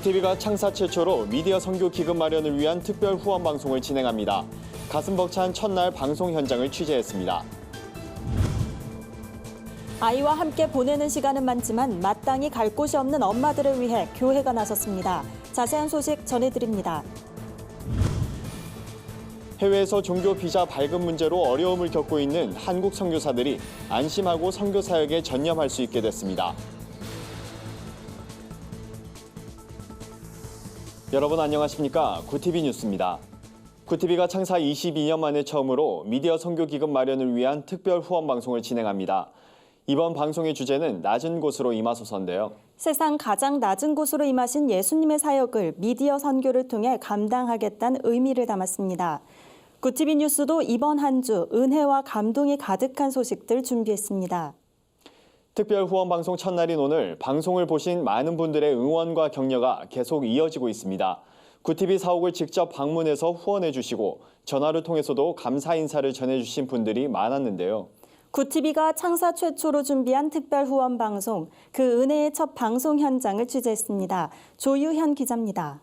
구티비가 창사 최초로 미디어 선교 기금 마련을 위한 특별 후원 방송을 진행합니다. 가슴 벅찬 첫날 방송 현장을 취재했습니다. 아이와 함께 보내는 시간은 많지만 마땅히 갈 곳이 없는 엄마들을 위해 교회가 나섰습니다. 자세한 소식 전해드립니다. 해외에서 종교 비자 발급 문제로 어려움을 겪고 있는 한국 선교사들이 안심하고 선교 사역에 전념할 수 있게 됐습니다. 여러분 안녕하십니까? 구티비 뉴스입니다. 구티비가 창사 22년 만에 처음으로 미디어 선교 기금 마련을 위한 특별 후원 방송을 진행합니다. 이번 방송의 주제는 낮은 곳으로 임하소서인데요. 세상 가장 낮은 곳으로 임하신 예수님의 사역을 미디어 선교를 통해 감당하겠다는 의미를 담았습니다. 구티비 뉴스도 이번 한 주 은혜와 감동이 가득한 소식들 준비했습니다. 특별 후원 방송 첫날인 오늘 방송을 보신 많은 분들의 응원과 격려가 계속 이어지고 있습니다. 구티비 사옥을 직접 방문해서 후원해 주시고 전화를 통해서도 감사 인사를 전해주신 분들이 많았는데요. 구티비가 창사 최초로 준비한 특별 후원 방송, 그 은혜의 첫 방송 현장을 취재했습니다. 조유현 기자입니다.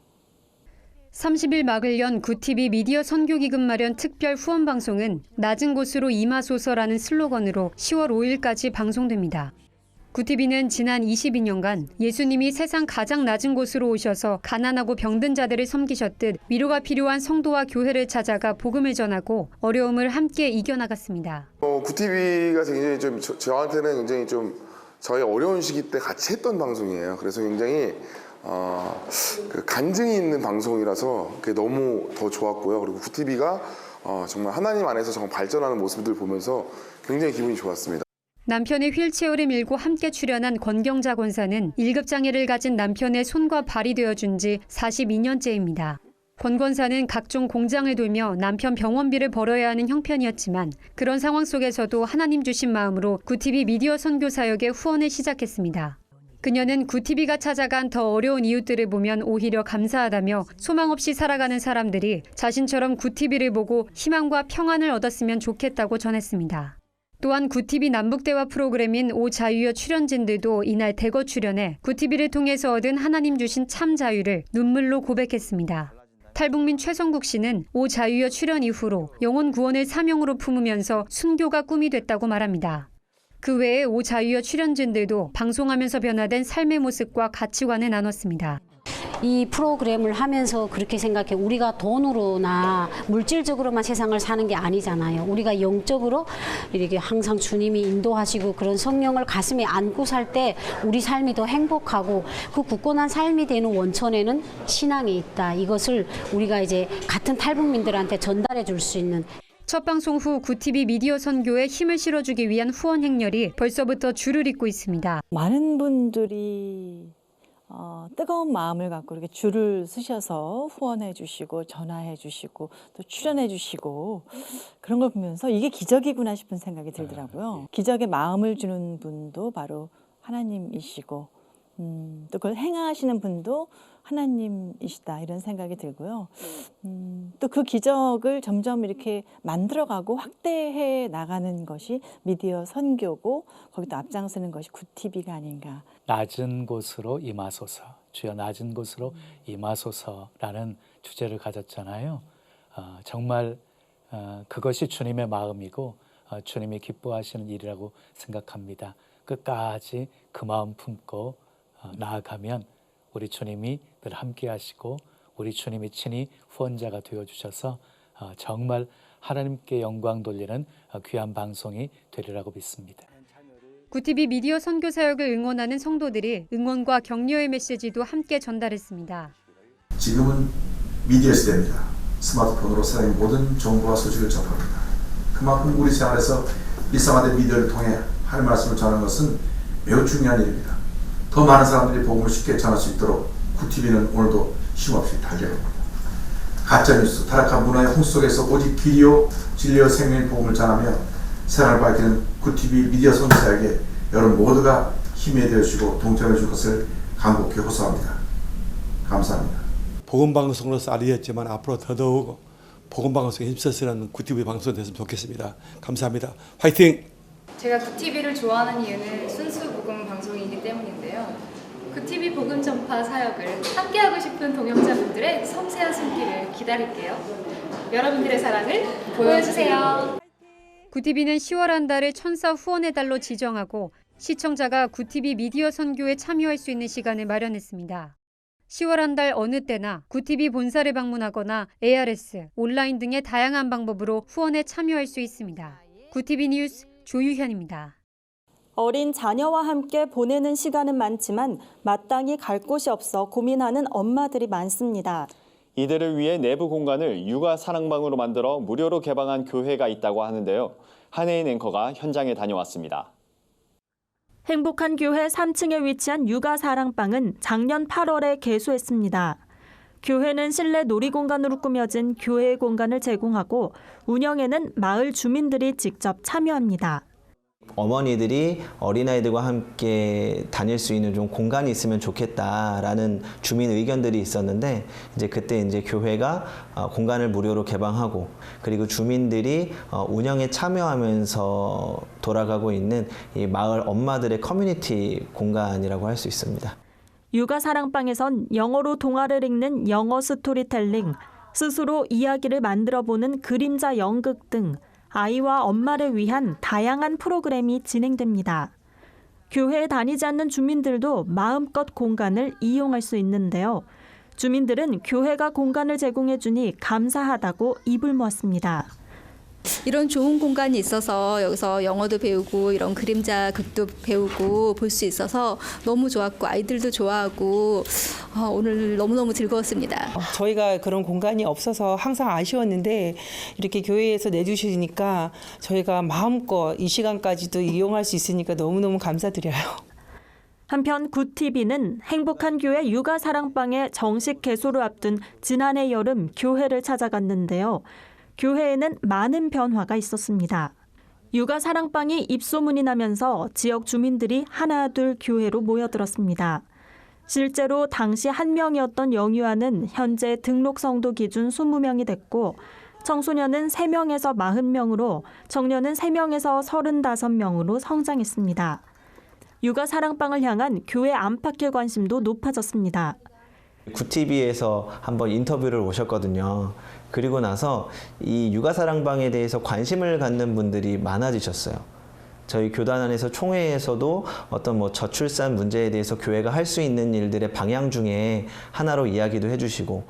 30일 막을 연 구티비 미디어 선교기금 마련 특별 후원 방송은 낮은 곳으로 임하소서라는 슬로건으로 10월 5일까지 방송됩니다. 구티비는 지난 22년간 예수님이 세상 가장 낮은 곳으로 오셔서 가난하고 병든 자들을 섬기셨듯 위로가 필요한 성도와 교회를 찾아가 복음을 전하고 어려움을 함께 이겨나갔습니다. 구티비가 굉장히 좀 저한테는 굉장히 좀 저희 어려운 시기 때 같이 했던 방송이에요. 그래서 굉장히 그 간증이 있는 방송이라서 그게 너무 더 좋았고요. 그리고 구티비가 정말 하나님 안에서 정말 발전하는 모습들 보면서 굉장히 기분이 좋았습니다. 남편의 휠체어를 밀고 함께 출연한 권경자 권사는 1급 장애를 가진 남편의 손과 발이 되어준 지 42년째입니다. 권 권사는 각종 공장을 돌며 남편 병원비를 벌어야 하는 형편이었지만 그런 상황 속에서도 하나님 주신 마음으로 구티비 미디어 선교 사역에 후원을 시작했습니다. 그녀는 구티비가 찾아간 더 어려운 이웃들을 보면 오히려 감사하다며 소망 없이 살아가는 사람들이 자신처럼 구티비를 보고 희망과 평안을 얻었으면 좋겠다고 전했습니다. 또한 구티비 남북대화 프로그램인 오 자유여 출연진들도 이날 대거 출연해 구티비를 통해서 얻은 하나님 주신 참 자유를 눈물로 고백했습니다. 탈북민 최성국 씨는 오 자유여 출연 이후로 영혼 구원을 사명으로 품으면서 순교가 꿈이 됐다고 말합니다. 그 외에 오 자유여 출연진들도 방송하면서 변화된 삶의 모습과 가치관을 나눴습니다. 이 프로그램을 하면서 그렇게 생각해. 우리가 돈으로나 물질적으로만 세상을 사는 게 아니잖아요. 우리가 영적으로 이렇게 항상 주님이 인도하시고 그런 성령을 가슴에 안고 살 때 우리 삶이 더 행복하고 그 굳건한 삶이 되는 원천에는 신앙이 있다. 이것을 우리가 이제 같은 탈북민들한테 전달해 줄 수 있는. 첫 방송 후 구티비 미디어 선교에 힘을 실어주기 위한 후원 행렬이 벌써부터 줄을 잇고 있습니다. 많은 분들이 뜨거운 마음을 갖고 이렇게 줄을 서셔서 후원해 주시고 전화해 주시고 또 출연해 주시고 그런 걸 보면서 이게 기적이구나 싶은 생각이 들더라고요. 기적의 마음을 주는 분도 바로 하나님이시고 또 그걸 행하시는 분도 하나님이시다 이런 생각이 들고요. 또 그 기적을 점점 이렇게 만들어가고 확대해 나가는 것이 미디어 선교고 거기도 앞장서는 것이 구티비가 아닌가. 낮은 곳으로 임하소서, 주여 낮은 곳으로 임하소서라는 주제를 가졌잖아요. 정말 그것이 주님의 마음이고 주님이 기뻐하시는 일이라고 생각합니다. 끝까지 그 마음 품고 나아가면 우리 주님이 늘 함께 하시고 우리 주님이 친히 후원자가 되어주셔서 정말 하나님께 영광 돌리는 귀한 방송이 되리라고 믿습니다. 구티비 미디어 선교 사역을 응원하는 성도들이 응원과 격려의 메시지도 함께 전달했습니다. 지금은 미디어 시대입니다. 스마트폰으로 사람의 모든 정보와 소식을 접합니다. 그만큼 우리 생활에서 일상화된 미디어를 통해 하나님의 말씀을 전하는 것은 매우 중요한 일입니다. 더 많은 사람들이 복음을 쉽게 전할 수 있도록 구티비는 오늘도 쉼없이 달려갑니다. 가짜뉴스, 타락한 문화의 홍 속에서 오직 길이요 진리요 생명의 복음을 전하며 세상을 밝히는 구티비 미디어 선교 사역에 여러분 모두가 힘이 되어주시고 동참해 줄 것을 간곡히 호소합니다. 감사합니다. 복음방송으로서 알려졌지만 앞으로 더더욱 복음방송에 힘써서는 구티비 방송이 됐으면 좋겠습니다. 감사합니다. 화이팅! 제가 구티비를 좋아하는 이유는 순수 복음 방송이기 때문인데요. 구TV 복음 전파 사역을 함께하고 싶은 동역자분들의 섬세한 손길을 기다릴게요. 여러분들의 사랑을 보여주세요. 구TV는 10월 한 달을 천사 후원의 달로 지정하고 시청자가 구TV 미디어 선교에 참여할 수 있는 시간을 마련했습니다. 10월 한 달 어느 때나 구TV 본사를 방문하거나 ARS, 온라인 등의 다양한 방법으로 후원에 참여할 수 있습니다. 구TV 뉴스 조유현입니다. 어린 자녀와 함께 보내는 시간은 많지만 마땅히 갈 곳이 없어 고민하는 엄마들이 많습니다. 이들을 위해 내부 공간을 육아 사랑방으로 만들어 무료로 개방한 교회가 있다고 하는데요. 한혜인 앵커가 현장에 다녀왔습니다. 행복한 교회 3층에 위치한 육아 사랑방은 작년 8월에 개소했습니다. 교회는 실내 놀이공간으로 꾸며진 교회의 공간을 제공하고 운영에는 마을 주민들이 직접 참여합니다. 어머니들이 어린아이들과 함께 다닐 수 있는 좀 공간이 있으면 좋겠다라는 주민 의견들이 있었는데 그때 교회가 공간을 무료로 개방하고 그리고 주민들이 운영에 참여하면서 돌아가고 있는 이 마을 엄마들의 커뮤니티 공간이라고 할 수 있습니다. 육아 사랑방에선 영어로 동화를 읽는 영어 스토리텔링, 스스로 이야기를 만들어보는 그림자 연극 등 아이와 엄마를 위한 다양한 프로그램이 진행됩니다. 교회에 다니지 않는 주민들도 마음껏 공간을 이용할 수 있는데요. 주민들은 교회가 공간을 제공해주니 감사하다고 입을 모았습니다. 이런 좋은 공간이 있어서 여기서 영어도 배우고 이런 그림자 극도 배우고 볼 수 있어서 너무 좋았고 아이들도 좋아하고 오늘 너무너무 즐거웠습니다. 저희가 그런 공간이 없어서 항상 아쉬웠는데 이렇게 교회에서 내주시니까 저희가 마음껏 이 시간까지도 이용할 수 있으니까 너무너무 감사드려요. 한편 구TV는 행복한 교회 육아 사랑방의 정식 개소를 앞둔 지난해 여름 교회를 찾아갔는데요. 교회에는 많은 변화가 있었습니다. 육아 사랑방이 입소문이 나면서 지역 주민들이 하나둘 교회로 모여들었습니다. 실제로 당시 1명이었던 영유아는 현재 등록 성도 기준 20명이 됐고 청소년은 3명에서 40명으로 청년은 3명에서 35명으로 성장했습니다. 육아 사랑방을 향한 교회 안팎의 관심도 높아졌습니다. 구TV에서 한번 인터뷰를 오셨거든요. 그리고 나서 이 육아사랑방에 대해서 관심을 갖는 분들이 많아지셨어요. 저희 교단 안에서 총회에서도 어떤 저출산 문제에 대해서 교회가 할 수 있는 일들의 방향 중에 하나로 이야기도 해주시고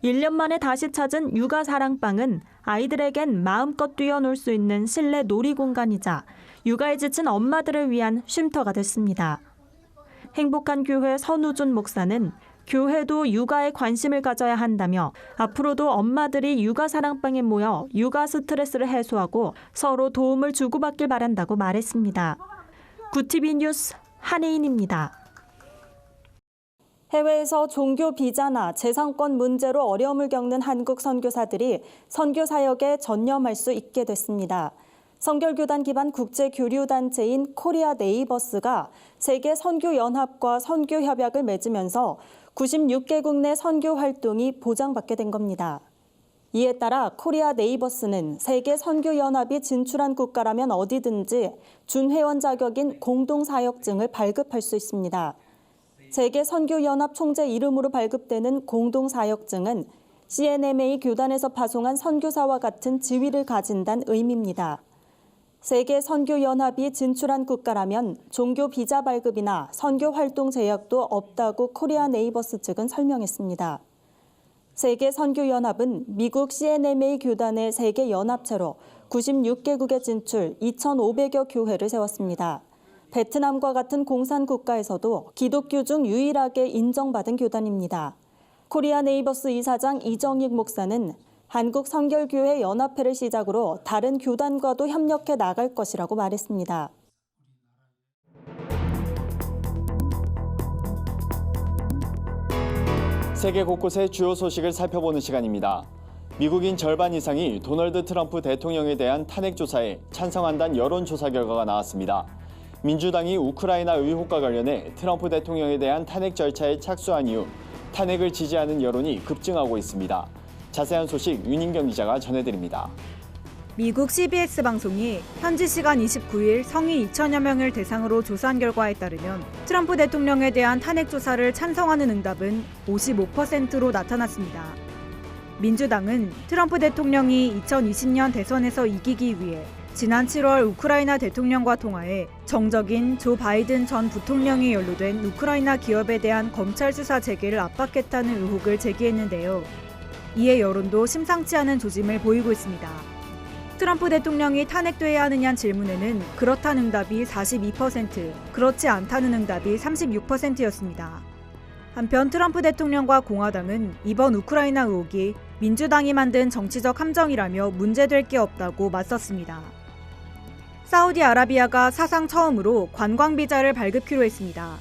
1년 만에 다시 찾은 육아 사랑방은 아이들에겐 마음껏 뛰어놀 수 있는 실내 놀이공간이자 육아에 지친 엄마들을 위한 쉼터가 됐습니다. 행복한 교회 선우준 목사는 교회도 육아에 관심을 가져야 한다며 앞으로도 엄마들이 육아 사랑방에 모여 육아 스트레스를 해소하고 서로 도움을 주고받길 바란다고 말했습니다. 구TV 뉴스 한혜인입니다. 해외에서 종교 비자나 재산권 문제로 어려움을 겪는 한국 선교사들이 선교 사역에 전념할 수 있게 됐습니다. 선결교단 기반 국제교류단체인 코리아 네이버스가 세계 선교연합과 선교협약을 맺으면서 96개국 내 선교 활동이 보장받게 된 겁니다. 이에 따라 코리아 네이버스는 세계 선교연합이 진출한 국가라면 어디든지 준회원 자격인 공동사역증을 발급할 수 있습니다. 세계 선교연합 총재 이름으로 발급되는 공동사역증은 CNMA 교단에서 파송한 선교사와 같은 지위를 가진다는 의미입니다. 세계 선교연합이 진출한 국가라면 종교 비자 발급이나 선교 활동 제약도 없다고 코리아 네이버스 측은 설명했습니다. 세계 선교연합은 미국 CNMA 교단의 세계 연합체로 96개국에 진출 2,500여 교회를 세웠습니다. 베트남과 같은 공산 국가에서도 기독교 중 유일하게 인정받은 교단입니다. 코리아 네이버스 이사장 이정익 목사는 한국 선결교회 연합회를 시작으로 다른 교단과도 협력해 나갈 것이라고 말했습니다. 세계 곳곳의 주요 소식을 살펴보는 시간입니다. 미국인 절반 이상이 도널드 트럼프 대통령에 대한 탄핵 조사에 찬성한다는 여론조사 결과가 나왔습니다. 민주당이 우크라이나 의혹과 관련해 트럼프 대통령에 대한 탄핵 절차에 착수한 이후 탄핵을 지지하는 여론이 급증하고 있습니다. 자세한 소식 윤인경 기자가 전해드립니다. 미국 CBS 방송이 현지 시간 29일 성인 2천여 명을 대상으로 조사한 결과에 따르면 트럼프 대통령에 대한 탄핵 조사를 찬성하는 응답은 55%로 나타났습니다. 민주당은 트럼프 대통령이 2020년 대선에서 이기기 위해 지난 7월 우크라이나 대통령과 통화해 정적인 조 바이든 전 부통령이 연루된 우크라이나 기업에 대한 검찰 수사 재개를 압박했다는 의혹을 제기했는데요. 이에 여론도 심상치 않은 조짐을 보이고 있습니다. 트럼프 대통령이 탄핵돼야 하느냐는 질문에는 그렇다는 응답이 42%, 그렇지 않다는 응답이 36%였습니다. 한편 트럼프 대통령과 공화당은 이번 우크라이나 의혹이 민주당이 만든 정치적 함정이라며 문제될 게 없다고 맞섰습니다. 사우디아라비아가 사상 처음으로 관광 비자를 발급키로 했습니다.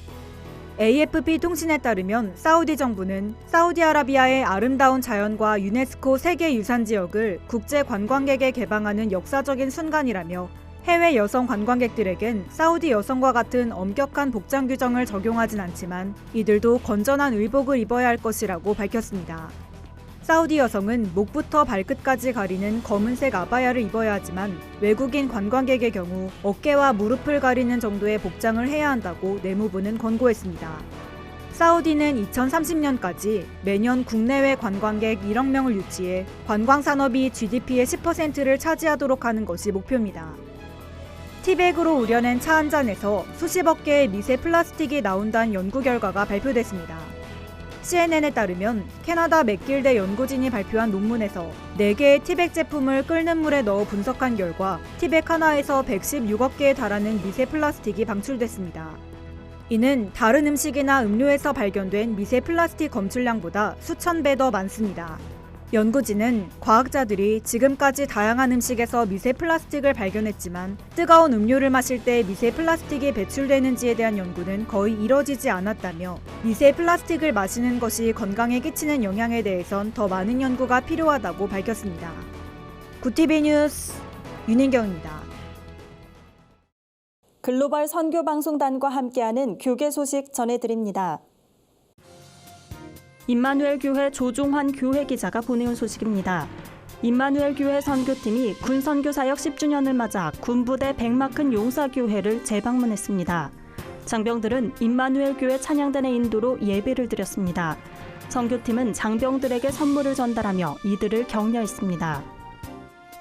AFP 통신에 따르면 사우디 정부는 사우디아라비아의 아름다운 자연과 유네스코 세계유산지역을 국제 관광객에 개방하는 역사적인 순간이라며 해외 여성 관광객들에겐 사우디 여성과 같은 엄격한 복장 규정을 적용하진 않지만 이들도 건전한 의복을 입어야 할 것이라고 밝혔습니다. 사우디 여성은 목부터 발끝까지 가리는 검은색 아바야를 입어야 하지만 외국인 관광객의 경우 어깨와 무릎을 가리는 정도의 복장을 해야 한다고 내무부는 권고했습니다. 사우디는 2030년까지 매년 국내외 관광객 1억 명을 유치해 관광산업이 GDP의 10%를 차지하도록 하는 것이 목표입니다. 티백으로 우려낸 차 한 잔에서 수십억 개의 미세 플라스틱이 나온다는 연구 결과가 발표됐습니다. CNN에 따르면 캐나다 맥길대 연구진이 발표한 논문에서 4개의 티백 제품을 끓는 물에 넣어 분석한 결과 티백 하나에서 116억 개에 달하는 미세 플라스틱이 방출됐습니다. 이는 다른 음식이나 음료에서 발견된 미세 플라스틱 검출량보다 수천 배 더 많습니다. 연구진은 과학자들이 지금까지 다양한 음식에서 미세 플라스틱을 발견했지만 뜨거운 음료를 마실 때 미세 플라스틱이 배출되는지에 대한 연구는 거의 이뤄지지 않았다며 미세 플라스틱을 마시는 것이 건강에 끼치는 영향에 대해선 더 많은 연구가 필요하다고 밝혔습니다. 구티비 뉴스 윤인경입니다. 글로벌 선교방송단과 함께하는 교계 소식 전해드립니다. 임마누엘 교회 조종환 교회 기자가 보내온 소식입니다. 임마누엘 교회 선교팀이 군 선교 사역 10주년을 맞아 군부대 백마큰 용사교회를 재방문했습니다. 장병들은 임마누엘 교회 찬양단의 인도로 예배를 드렸습니다. 선교팀은 장병들에게 선물을 전달하며 이들을 격려했습니다.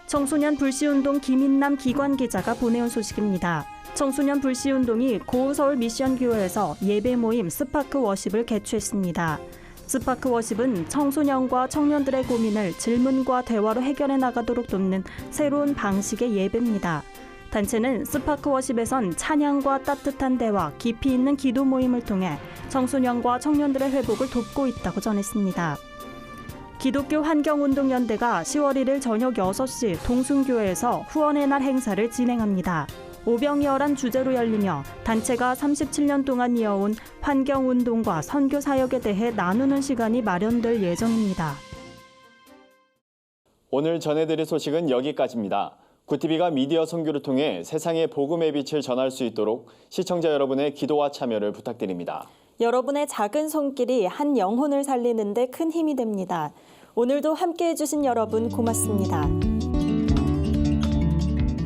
청소년 불시운동 김인남 기관 기자가 보내온 소식입니다. 청소년 불시운동이 고서울 미션교회에서 예배 모임 스파크 워십을 개최했습니다. 스파크 워십은 청소년과 청년들의 고민을 질문과 대화로 해결해 나가도록 돕는 새로운 방식의 예배입니다. 단체는 스파크 워십에선 찬양과 따뜻한 대화, 깊이 있는 기도 모임을 통해 청소년과 청년들의 회복을 돕고 있다고 전했습니다. 기독교 환경운동연대가 10월 1일 저녁 6시 동순교회에서 후원의 날 행사를 진행합니다. 오병이어란 주제로 열리며 단체가 37년 동안 이어온 환경운동과 선교 사역에 대해 나누는 시간이 마련될 예정입니다. 오늘 전해드릴 소식은 여기까지입니다. 구티비가 미디어 선교를 통해 세상의 복음의 빛을 전할 수 있도록 시청자 여러분의 기도와 참여를 부탁드립니다. 여러분의 작은 손길이 한 영혼을 살리는 데 큰 힘이 됩니다. 오늘도 함께해 주신 여러분 고맙습니다.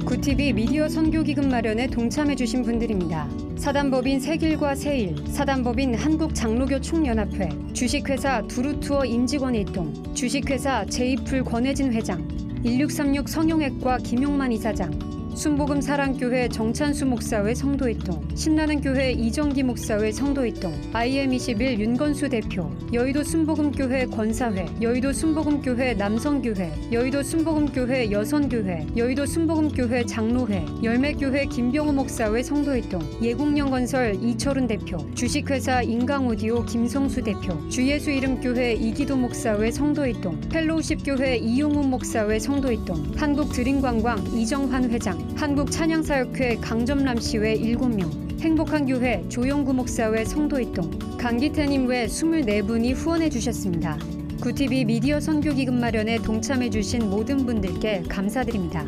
구티비 미디어 선교기금 마련에 동참해주신 분들입니다. 사단법인 새길과 새일, 사단법인 한국장로교 총연합회, 주식회사 두루투어 임직원 일동, 주식회사 제이풀 권혜진 회장, 1636 성형외과 김용만 이사장, 순복음 사랑교회 정찬수 목사회 성도일동, 신나는 교회 이정기 목사회 성도일동, IM21 윤건수 대표, 여의도 순복음교회 권사회, 여의도 순복음교회 남성교회, 여의도 순복음교회 여선교회, 여의도 순복음교회 장로회, 열매교회 김병호 목사회 성도일동, 예국령건설 이철훈 대표, 주식회사 인강오디오 김성수 대표, 주예수 이름교회 이기도 목사회 성도일동, 펠로우십교회 이용훈 목사회 성도일동, 한국드림관광 이정환 회장, 한국찬양사역회 강점람씨회 7명, 행복한교회 조영구 목사회 성도일동, 강기태님 외 24분이 후원해 주셨습니다. 구티비 미디어 선교기금 마련에 동참해 주신 모든 분들께 감사드립니다.